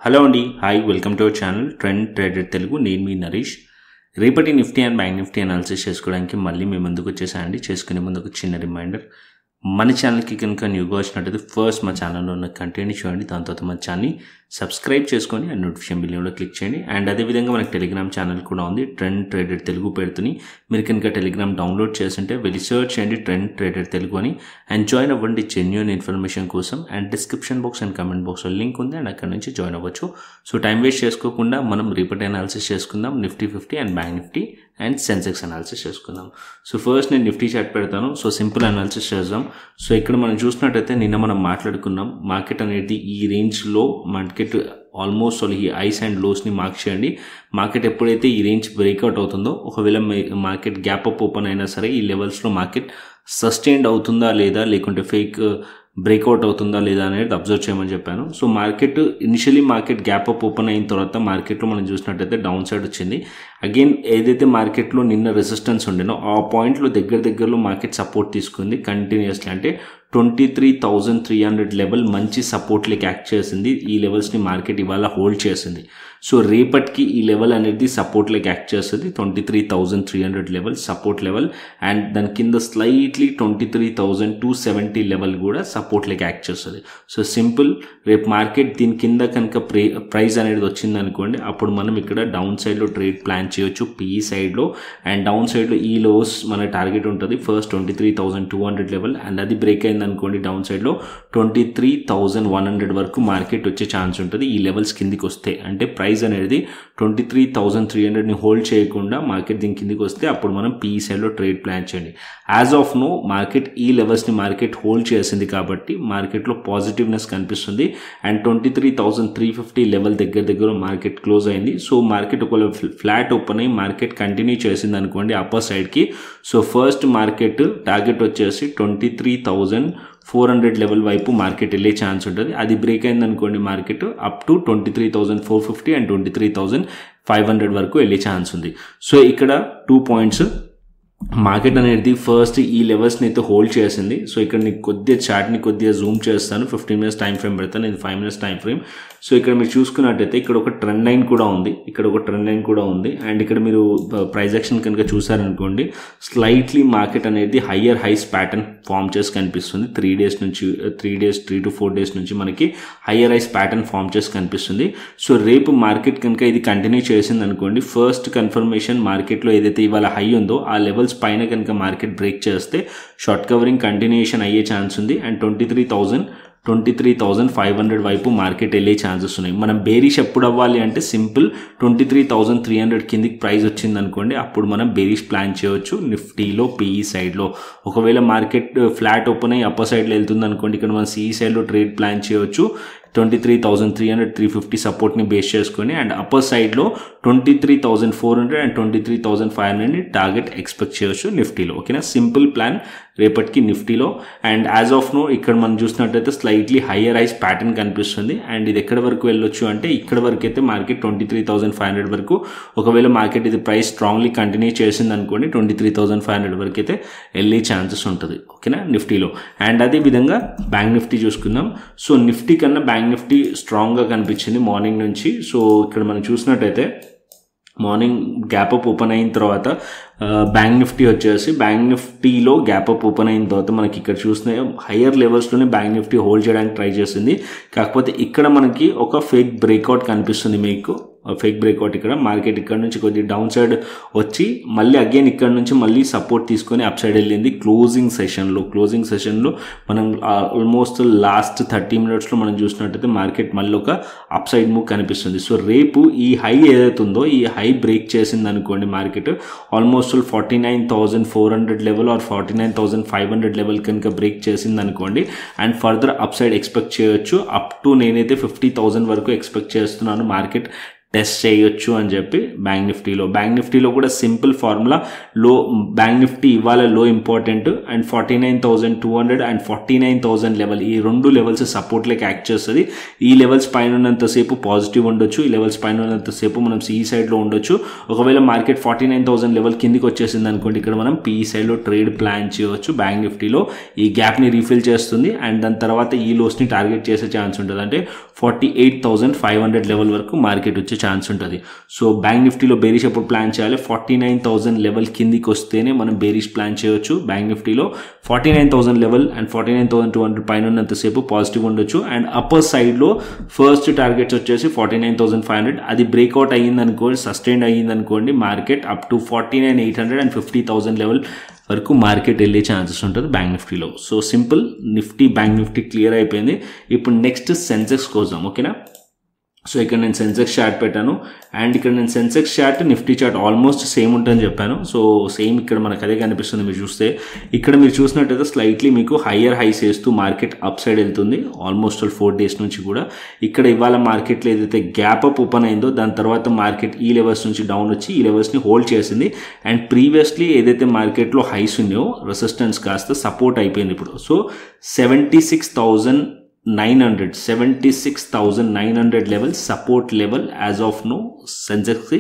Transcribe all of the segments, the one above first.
Hello అండి, hi, welcome to our channel trend trader Telugu. నేను మీ నరేష్. రేపటి Nifty and bank Nifty analysis చేసుకోవడానికి మళ్ళీ మేము ముందుకు వచ్చేసాయండి. చేసుకునే ముందు ఒక చిన్న రిమైండర్, మన ఛానల్కి కనుక న్యూగా వచ్చినట్టయితే ఫస్ట్ మా ఛానల్లో ఉన్న కంటెంట్ చూడండి, దాని తర్వాత మన ఛానల్ని సబ్స్క్రైబ్ చేసుకొని అండ్ నోటిఫికేషన్ బిల్లులో క్లిక్ చేయండి. అండ్ అదేవిధంగా మనకి టెలిగ్రామ్ ఛానల్ కూడా ఉంది, ట్రెండ్ ట్రేడర్ తెలుగు పేరుతోని. మీరు కనుక టెలిగ్రామ్ డౌన్లోడ్ చేస్తుంటే వెళ్ళి సర్చ్ చేయండి ట్రెండ్ ట్రేడర్ తెలుగు అని, అండ్ జాయిన్ అవ్వండి జెన్యూన్ ఇన్ఫర్మేషన్ కోసం. And description box and comment బాక్స్లో లింక్ ఉంది, అండ్ అక్కడ నుంచి జాయిన్ అవ్వచ్చు. సో టైం వేస్ట్ చేసుకోకుండా మనం రిపోర్ట్ అనాలిసిస్ చేసుకుందాం, Nifty 50 and bank Nifty and Sensex analysis చేసుకుందాం. సో ఫస్ట్ నేను నిఫ్టీ చార్ట్ పెడతాను. సో సింపుల్ అనాలిసిస్ చేద్దాం. సో ఇక్కడ మనం చూసినట్టయితే నిన్న మనం మాట్లాడుకున్నాం, మార్కెట్ అనేది ఈ రేంజ్లో మార్కెట్ ఆల్మోస్ట్ ఈ హైస్ అండ్ లోస్ని మార్క్ చేయండి. మార్కెట్ ఎప్పుడైతే ఈ రేంజ్ బ్రేక్అవుట్ అవుతుందో, ఒకవేళ మార్కెట్ గ్యాప్ అప్ ఓపెన్ అయినా సరే ఈ లెవెల్స్లో మార్కెట్ సస్టైన్డ్ అవుతుందా లేదా, లేకుంటే ఫేక్ బ్రేక్అవుట్ అవుతుందా లేదా అనేది అబ్జర్వ్ చేయమని చెప్పాను. So market initially market gap up open అయిన తర్వాత మార్కెట్లో మనం చూసినట్టయితే డౌన్ సైడ్ వచ్చింది. అగైన్ ఏదైతే మార్కెట్లో నిన్న రెసిస్టెన్స్ ఉండేనో ఆ పాయింట్లో దగ్గరలో మార్కెట్ సపోర్ట్ తీసుకుంది కంటిన్యూస్లీ. అంటే 23,300 లెవెల్ మంచి సపోర్ట్ లెక్క యాక్ట్ చేసింది. ఈ లెవెల్స్ని మార్కెట్ ఇవాళ హోల్డ్ చేసింది. సో రేపటికి ఈ లెవెల్ అనేది సపోర్ట్ లెక్క యాక్ట్ చేస్తుంది. 23,300 లెవెల్ సపోర్ట్ లెవెల్, అండ్ దాని కింద స్లైట్లీ 23,270 లెవెల్ కూడా సపోర్ట్ లెక్క యాక్ట్ చేస్తుంది. సో సింపుల్, రేపు మార్కెట్ దీని కింద కనుక ప్రైస్ అనేది వచ్చింది అనుకోండి, అప్పుడు మనం ఇక్కడ డౌన్ సైడ్లో ట్రేడ్ ప్లాన్ చేయొచ్చు పిఈ సైడ్లో. అండ్ డౌన్ సైడ్లో ఈ లోస్ మన టార్గెట్ ఉంటుంది ఫస్ట్ 23,200 లెవెల్, అండ్ అది బ్రేక్ అయింది అనుకోండి డౌన్ సైడ్లో 23,100 వరకు మార్కెట్ వచ్చే ఛాన్స్ ఉంటుంది. ఈ లెవెల్స్ కిందికి వస్తే, అంటే ప్రైస్ అనేది 23,300ని హోల్డ్ చేయకుండా మార్కెట్ దీని కిందికి వస్తే అప్పుడు మనం పిఈ సైడ్లో ట్రేడ్ ప్లాన్ చేయండి. యాజ్ ఆఫ్ నో మార్కెట్ ఈ లెవెల్స్ని మార్కెట్ హోల్డ్ చేసింది కాబట్టి మార్కెట్లో పాజిటివ్నెస్ కనిపిస్తుంది. అండ్ 23,350 లెవెల్ దగ్గర మార్కెట్ క్లోజ్ అయింది. సో మార్కెట్ ఒకవేళ ఫ్లాట్ ఓపెన్ అయ్యి మార్కెట్ కంటిన్యూ చేసింది అనుకోండి అప్పర్ సైడ్కి, సో ఫస్ట్ మార్కెట్ టార్గెట్ వచ్చేసి 23,400 లెవెల్ వైపు మార్కెట్ వెళ్ళే ఛాన్స్ ఉంటుంది. అది బ్రేక్ అయింది అనుకోండి మార్కెట్ అప్ టు 23,450 అండ్ 23,500 వరకు వెళ్ళే ఛాన్స్ ఉంది. సో ఇక్కడ 2 పాయింట్స్, మార్కెట్ అనేది ఫస్ట్ ఈ లెవెల్స్ని అయితే హోల్డ్ చేసింది. సో ఇక్కడ నీకు కొద్దిగా చార్ట్ని కొద్దిగా జూమ్ చేస్తాను, 15 మినిట్స్ టైం ఫ్రేమ్ పెడతాను, ఇది 5 మినిట్స్ టైం ఫ్రేమ్. సో ఇక్కడ మీరు చూసుకున్నట్టయితే ఇక్కడ ఒక ట్రెండ్ లైన్ కూడా ఉంది, ఇక్కడ ఒక ట్రెండ్ లైన్ కూడా ఉంది. అండ్ ఇక్కడ మీరు ప్రైస్ యాక్షన్ కనుక చూసారనుకోండి, స్లైట్లీ మార్కెట్ అనేది హయ్యర్ హైస్ ప్యాటర్న్ ఫామ్ చేసి కనిపిస్తుంది. 3 to 4 డేస్ నుంచి మనకి హయ్యర్ హైస్ ప్యాటర్న్ ఫామ్ చేసి కనిపిస్తుంది. సో రేపు మార్కెట్ కనుక ఇది కంటిన్యూ చేసింది అనుకోండి, ఫస్ట్ కన్ఫర్మేషన్ మార్కెట్లో ఏదైతే ఇవాళ హై ఉందో ఆ లెవెల్స్ పైన కనుక మార్కెట్ బ్రేక్ చేస్తే షార్ట్ కవరింగ్ కంటిన్యూషన్ అయ్యే ఛాన్స్ ఉంది. అండ్ 23,500 వైపు మార్కెట్ వెళ్ళే ఛాన్సెస్ ఉన్నాయి. మనం బేరిష్ ఎప్పుడు అవ్వాలి అంటే సింపుల్, 23,300 కిందికి ప్రైస్ వచ్చింది అనుకోండి అప్పుడు మనం బేరిష్ ప్లాన్ చేయవచ్చు నిఫ్టీలో పిఈ సైడ్లో. ఒకవేళ మార్కెట్ ఫ్లాట్ ఓపెన్ అయ్యి అప్పర్ సైడ్లో వెళ్తుంది అనుకోండి, ఇక్కడ మనం సిఈ సైడ్లో ట్రేడ్ ప్లాన్ చేయవచ్చు 23,300 350 సపోర్ట్ని బేస్ చేసుకొని, అండ్ అప్పర్ సైడ్లో 23,400 అండ్ 23,500ని టార్గెట్ ఎక్స్పెక్ట్ చేయవచ్చు నిఫ్టీలో. ఓకేనా, సింపుల్ ప్లాన్ రేపటికి నిఫ్టీలో. అండ్ యాజ్ ఆఫ్ నో ఇక్కడ మనం చూసినట్టయితే స్లైట్లీ హయ్యర్ హైస్ ప్యాటర్న్ కనిపిస్తుంది. అండ్ ఇది ఎక్కడి వరకు వెళ్ళొచ్చు అంటే ఇక్కడ వరకు అయితే మార్కెట్ 23,500 వరకు, ఒకవేళ మార్కెట్ ఇది ప్రైస్ స్ట్రాంగ్లీ కంటిన్యూ చేసింది అనుకోండి 23,500 వరకు అయితే వెళ్ళే ఛాన్సెస్ ఉంటుంది. ఓకేనా నిఫ్టీలో. అండ్ అదే విధంగా బ్యాంక్ నిఫ్టీ చూసుకుందాం. సో నిఫ్టీ కన్నా బ్యాంక్ నిఫ్టీ స్ట్రాంగ్గా కనిపించింది మార్నింగ్ నుంచి. సో ఇక్కడ మనం చూసినట్టయితే మార్నింగ్ గ్యాప్ అప్ ఓపెన్ అయిన తర్వాత బ్యాంక్ నిఫ్టీ వచ్చేసి, బ్యాంక్ నిఫ్టీలో గ్యాప్ అప్ ఓపెన్ అయిన తర్వాత మనకి ఇక్కడ చూస్తే హయ్యర్ లెవెల్స్లోనే బ్యాంక్ నిఫ్టీ హోల్డ్ చేయడానికి ట్రై చేసింది. కాకపోతే ఇక్కడ మనకి ఒక ఫేక్ బ్రేక్అవుట్ కనిపిస్తుంది, మీకు ఫేక్ బ్రేక్అవుట్. ఇక్కడ మార్కెట్ ఇక్కడ నుంచి కొద్దిగా డౌన్ సైడ్ వచ్చి మళ్ళీ అగైన్ ఇక్కడ నుంచి మళ్ళీ సపోర్ట్ తీసుకొని అప్ సైడ్ వెళ్ళింది క్లోజింగ్ సెషన్లో మనం ఆల్మోస్ట్ లాస్ట్ 30 మినిట్స్లో మనం చూసినట్టయితే మార్కెట్ మళ్ళీ ఒక అప్ సైడ్ మూవ్ కనిపిస్తుంది. సో రేపు ఈ హై ఏదైతుందో ఈ హై బ్రేక్ చేసింది అనుకోండి market almost 49,400 level or 49,500 level కనుక బ్రేక్ చేసింది అనుకోండి, and further up side expect చేయొచ్చు అప్ టు నేనైతే 50,000 వరకు ఎక్స్పెక్ట్ చేస్తున్నాను మార్కెట్ టెస్ట్ చేయొచ్చు అని చెప్పి బ్యాంక్ నిఫ్టీలో కూడా సింపుల్ ఫార్ములా. బ్యాంక్ నిఫ్టీ ఇవాళ లో ఇంపార్టెంట్ అండ్ 49,200 అండ్ 49,000 లెవెల్, ఈ 2 లెవెల్స్ సపోర్ట్ లెక్క యాక్ట్ చేస్తుంది. ఈ లెవెల్స్ పైన ఉన్నంతసేపు పాజిటివ్ ఉండొచ్చు, ఈ లెవెల్స్ పైన ఉన్నంతసేపు మనం సిఈ సైడ్లో ఉండొచ్చు. ఒకవేళ మార్కెట్ 49,000 లెవెల్ కిందికి వచ్చేసింది అనుకోండి, ఇక్కడ మనం పిఈ సైడ్లో ట్రేడ్ ప్లాన్ చేయవచ్చు. బ్యాంక్ నిఫ్టీలో ఈ గ్యాప్ని రీఫిల్ చేస్తుంది అండ్ దాని తర్వాత ఈ లోస్ని టార్గెట్ చేసే ఛాన్స్ ఉంటుంది. అంటే 48,500 లెవెల్ వరకు మార్కెట్ వచ్చే ఛాన్స్ ఉంటుంది. సో బ్యాంక్ నిఫ్టీలో బేరిష్ ఎప్పుడు ప్లాన్ చేయాలి? 49,000 లెవెల్ కిందికి వస్తేనే మనం బేరిష్ ప్లాన్ చేయొచ్చు. బ్యాంక్ నిఫ్టీలో 49,000 లెవెల్ అండ్ 49,200 పైన ఉన్నంతసేపు పాజిటివ్ ఉండొచ్చు. అండ్ అప్పర్ సైడ్లో ఫస్ట్ టార్గెట్స్ వచ్చేసి 49,500. అది బ్రేక్అవుట్ అయ్యిందనుకోండి, సస్టైన్ అయ్యిందనుకోండి, market up to 49,800 and 50,000 level వరకు మార్కెట్ వెళ్ళే ఛాన్సెస్ ఉంటుంది బ్యాంక్ నిఫ్టీలో. So simple bank Nifty clear అయిపోయింది. ఇప్పుడు నెక్స్ట్ సెన్సెక్స్ కోసం, ఓకేనా? సో ఇక్కడ నేను సెన్సెక్స్ చార్ట్ పెట్టాను అండ్ ఇక్కడ నేను Sensex chart Nifty chart almost same ఉంటుందని చెప్పాను. సో సేమ్ ఇక్కడ మనకు అదే కనిపిస్తుంది. మీరు చూస్తే ఇక్కడ మీరు చూసినట్టయితే స్లైట్లీ మీకు హయ్యర్ హైస్ వేస్తూ మార్కెట్ అప్ సైడ్ వెళ్తుంది ఆల్మోస్ట్ 4 డేస్ నుంచి కూడా. ఇక్కడ ఇవాళ మార్కెట్లో ఏదైతే గ్యాప్ అప్ ఓపెన్ అయిందో దాని తర్వాత మార్కెట్ ఈ లెవెల్స్ నుంచి డౌన్ వచ్చి ఈ లెవెల్స్ని హోల్డ్ చేసింది. అండ్ ప్రీవియస్లీ ఏదైతే మార్కెట్లో హైస్ ఉన్నాయో రెసిస్టెన్స్ కాస్త సపోర్ట్ అయిపోయింది ఇప్పుడు. So 76,900 level support level as of now Sensex.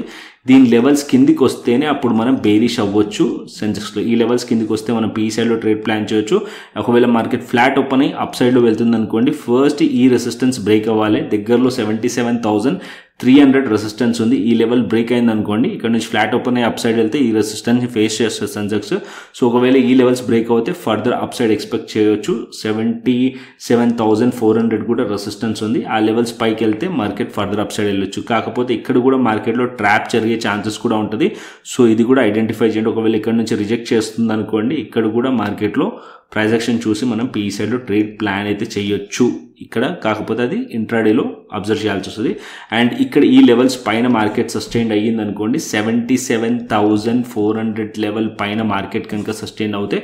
దీని లెవెల్స్ కిందికి వస్తేనే అప్పుడు మనం బేరిష్ అవ్వచ్చు సెన్సెక్స్లో. ఈ లెవెల్స్ కిందికి వస్తే మనం పీ సైడ్లో ట్రేడ్ ప్లాన్ చేయొచ్చు. ఒకవేళ మార్కెట్ ఫ్లాట్ ఓపెన్ అయ్యి అప్ సైడ్లో వెళ్తుంది అనుకోండి, ఫస్ట్ ఈ రెసిస్టెన్స్ బ్రేక్ అవ్వాలి. దగ్గరలో 77,300 రెసిస్టెన్స్ ఉంది. ఈ లెవెల్ బ్రేక్ అయింది అనుకోండి, ఇక్కడ నుంచి ఫ్లాట్ ఓపెన్ అయ్యి అప్ సైడ్ వెళ్తే ఈ రెసిస్టెన్స్ ఫేస్ చేస్తుంది సెన్సెక్స్. సో ఒకవేళ ఈ లెవెల్స్ బ్రేక్ అవుతే ఫర్దర్ అప్ సైడ్ ఎక్స్పెక్ట్ చేయొచ్చు. 77,400 కూడా రెసిస్టెన్స్ ఉంది. ఆ లెవెల్స్ పైకి వెళ్తే మార్కెట్ ఫర్దర్ అప్ సైడ్ వెళ్ళొచ్చు. కాకపోతే ఇక్కడ కూడా మార్కెట్లో ట్రాప్ జరిగే ఛాన్సెస్ కూడా ఉంటుంది. సో ఇది కూడా ఐడెంటిఫై చేయండి. ఒకవేళ ఇక్కడ నుంచి రిజెక్ట్ చేస్తుంది అనుకోండి, ఇక్కడ కూడా మార్కెట్లో ప్రైస్ యాక్షన్ చూసి మనం పీ సైడ్లో ట్రేడ్ ప్లాన్ అయితే చేయొచ్చు ఇక్కడ. కాకపోతే అది ఇంట్రాడేలో అబ్జర్వ్ చేయాల్సి వస్తుంది. అండ్ ఇక్కడ ఈ లెవెల్స్ పైన మార్కెట్ సస్టైన్ అయ్యింది అనుకోండి, 77,400 లెవెల్ పైన మార్కెట్ కనుక సస్టైన్ అవుతే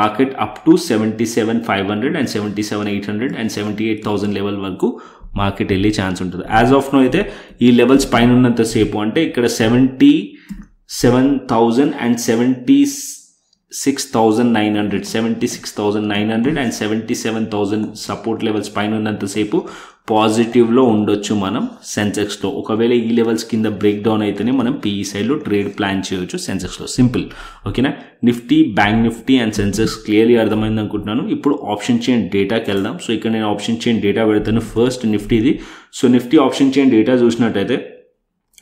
market up to 77,500 and 77,800 and 78,000 level వరకు మార్కెట్ వెళ్ళే ఛాన్స్ ఉంటుంది. యాజ్ ఆఫ్ నో అయితే ఈ లెవెల్స్ పైన ఉన్నంతసేపు అంటే ఇక్కడ 77,000 అండ్ 76,900 అండ్ 77,000 సపోర్ట్ లెవెల్స్ పైన ఉన్నంతసేపు పాజిటివ్లో ఉండొచ్చు మనం సెన్సెక్స్లో. ఒకవేళ ఈ లెవెల్స్ కింద బ్రేక్ డౌన్ అయితేనే మనం పీఈ సైడ్లో ట్రేడ్ ప్లాన్ చేయొచ్చు సెన్సెక్స్లో. సింపుల్, ఓకేనా? Nifty, bank Nifty and Sensex clearly అర్థమైంది అనుకుంటున్నాను. ఇప్పుడు ఆప్షన్ చైన్ డేటాకి వెళ్దాం. సో ఇక్కడ నేను ఆప్షన్ చైన్ డేటా పెడతాను. ఫస్ట్ నిఫ్టీది. So Nifty option chain data చూసినట్టయితే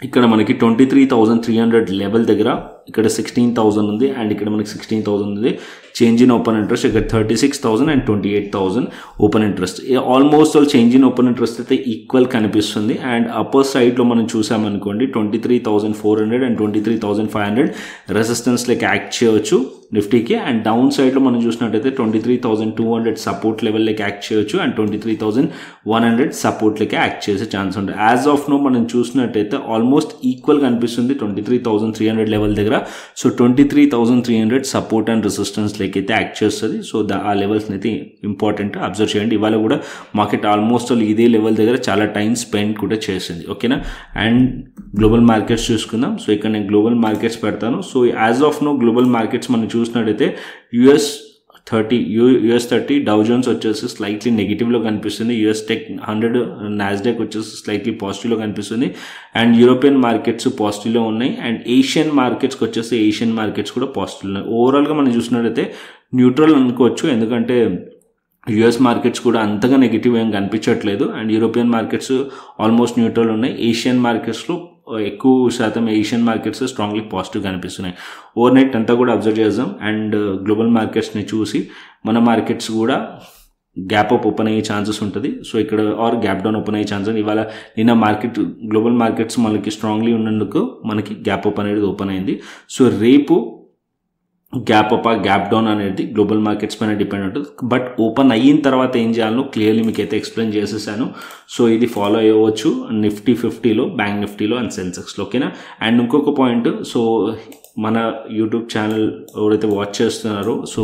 ఇక్కడ మనకి 23,300 లెవెల్ దగ్గర ఇక్కడ 16,000 ఉంది అండ్ ఇక్కడ మనకి 16,000 ఉంది. చేంజ్ ఇన్ ఓపెన్ ఇంట్రెస్ట్ ఇక్కడ 36,000 and 28,000 open interest. Almost all change in open interest అయితే ఈక్వల్ కనిపిస్తుంది. అండ్ అప్పర్ సైడ్లో మనం చూసామనుకోండి 23,400 అండ్ 23,500 రెసిస్టెన్స్ లెక్క యాక్ట్ చేయవచ్చు నిఫ్టీకి. అండ్ డౌన్ సైడ్లో మనం చూసినట్టయితే 23,200 సపోర్ట్ లెవెల్ లెక్క యాక్ట్ చేయొచ్చు అండ్ 23,100 సపోర్ట్ లెక్క యాక్ట్ చేసే ఛాన్స్ ఉంటుంది. యాజ్ ఆఫ్ నో మనం చూసినట్టయితే ఆల్మోస్ట్ ఈక్వల్ కనిపిస్తుంది 23,300 లెవెల్ దగ్గర. సో 23,300 సపోర్ట్ అండ్ రెసిస్టెన్స్ లెక్క అయితే యాక్ట్ చేస్తుంది. సో ఆ లెవెల్స్ని అయితే ఇంపార్టెంట్ అబ్జర్వ్ చేయండి. ఇవాళ కూడా మార్కెట్ ఆల్మోస్ట్ ఇదే లెవెల్ దగ్గర చాలా టైం స్పెండ్ కూడా చేసింది, ఓకేనా? అండ్ గ్లోబల్ మార్కెట్స్ చూసుకుందాం. సో ఇక్కడ నేను గ్లోబల్ మార్కెట్స్ పెడతాను. So as of now global markets మనం చూసినట్టయితే యుఎస్ 30 డౌ జోన్స్ వచ్చేసి స్లైట్లీ నెగిటివ్లో కనిపిస్తుంది. యుఎస్ టెక్ 100 నాస్డాక్ వచ్చేసి స్లైట్లీ పాజిటివ్లో కనిపిస్తుంది. అండ్ యూరోపియన్ మార్కెట్స్ పాజిటివ్లో ఉన్నాయి. అండ్ ఏషియన్ మార్కెట్స్కి వచ్చేసి ఏషియన్ మార్కెట్స్ కూడా పాజిటివ్ ఉన్నాయి. ఓవరాల్గా మనం చూసినట్టయితే న్యూట్రల్ అనుకోవచ్చు, ఎందుకంటే యుఎస్ మార్కెట్స్ కూడా అంతగా నెగిటివ్ ఏం కనిపించట్లేదు and European markets almost neutral ఉన్నాయి. ఏషియన్ మార్కెట్స్లో ఎక్కువ శాతం ఏషియన్ మార్కెట్స్ స్ట్రాంగ్లీ పాజిటివ్ కనిపిస్తున్నాయి. ఓవర్ నైట్ అంతా కూడా అబ్జర్వ్ చేద్దాం అండ్ గ్లోబల్ మార్కెట్స్ని చూసి మన మార్కెట్స్ కూడా గ్యాప్ అప్ ఓపెన్ అయ్యే ఛాన్సెస్ ఉంటుంది. సో ఇక్కడ ఆర్ గ్యాప్ డౌన్ ఓపెన్ అయ్యే ఛాన్సెస్. ఇవాళ నిన్న మార్కెట్ గ్లోబల్ మార్కెట్స్ మనకి స్ట్రాంగ్లీ ఉన్నందుకు మనకి గ్యాప్ అప్ అనేది ఓపెన్ అయింది. సో రేపు గ్యాప్ అప్ గ్యాప్ డౌన్ అనేది గ్లోబల్ మార్కెట్స్ పైన డిపెండ్ ఉంటుంది. బట్ ఓపెన్ అయిన తర్వాత ఏం చేయాలో క్లియర్లీ మీకు అయితే ఎక్స్ప్లెయిన్ చేసేసాను. సో ఇది ఫాలో అయ్యవచ్చు నిఫ్టీ 50లో, బ్యాంక్ నిఫ్టీలో అండ్ సెన్సెక్స్లో, ఓకేనా? అండ్ ఇంకొక పాయింట్, సో మన యూట్యూబ్ ఛానల్ ఎవరైతే వాచ్ చేస్తున్నారో సో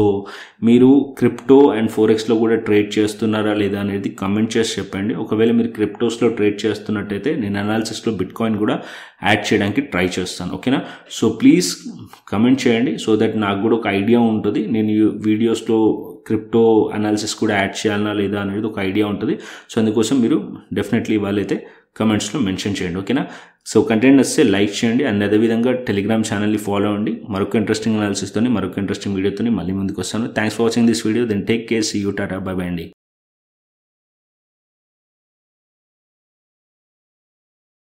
మీరు క్రిప్టో అండ్ ఫోరెక్స్లో కూడా ట్రేడ్ చేస్తున్నారా లేదా అనేది కమెంట్ చేసి చెప్పండి. ఒకవేళ మీరు క్రిప్టోస్లో ట్రేడ్ చేస్తున్నట్టయితే నేను అనాలిసిస్లో బిట్కాయిన్ కూడా యాడ్ చేయడానికి ట్రై చేస్తాను. ఓకేనా? సో ప్లీజ్ కమెంట్ చేయండి సో దట్ నాకు కూడా ఒక ఐడియా ఉంటుంది. నేను ఈ వీడియోస్లో క్రిప్టో అనాలిసిస్ కూడా యాడ్ చేయాలన్నా లేదా అనేది ఒక ఐడియా ఉంటుంది. సో అందుకోసం మీరు డెఫినెట్లీ ఇవాళైతే కమెంట్స్లో మెన్షన్ చేయండి. ఓకేనా? సో కంటెంట్ వస్తే లైక్ చేయండి అండ్ అదేవిధంగా టెలిగ్రామ్ ఛానల్ని ఫాలో అవ్వండి. మరొక ఇంట్రెస్టింగ్ అనాలిసిస్తోని మరొక ఇంట్రెస్టింగ్ వీడియోతో మళ్ళీ ముందుకు వస్తాను. Thanks for watching this video. Then take care, see you, tata, bye bye అండి.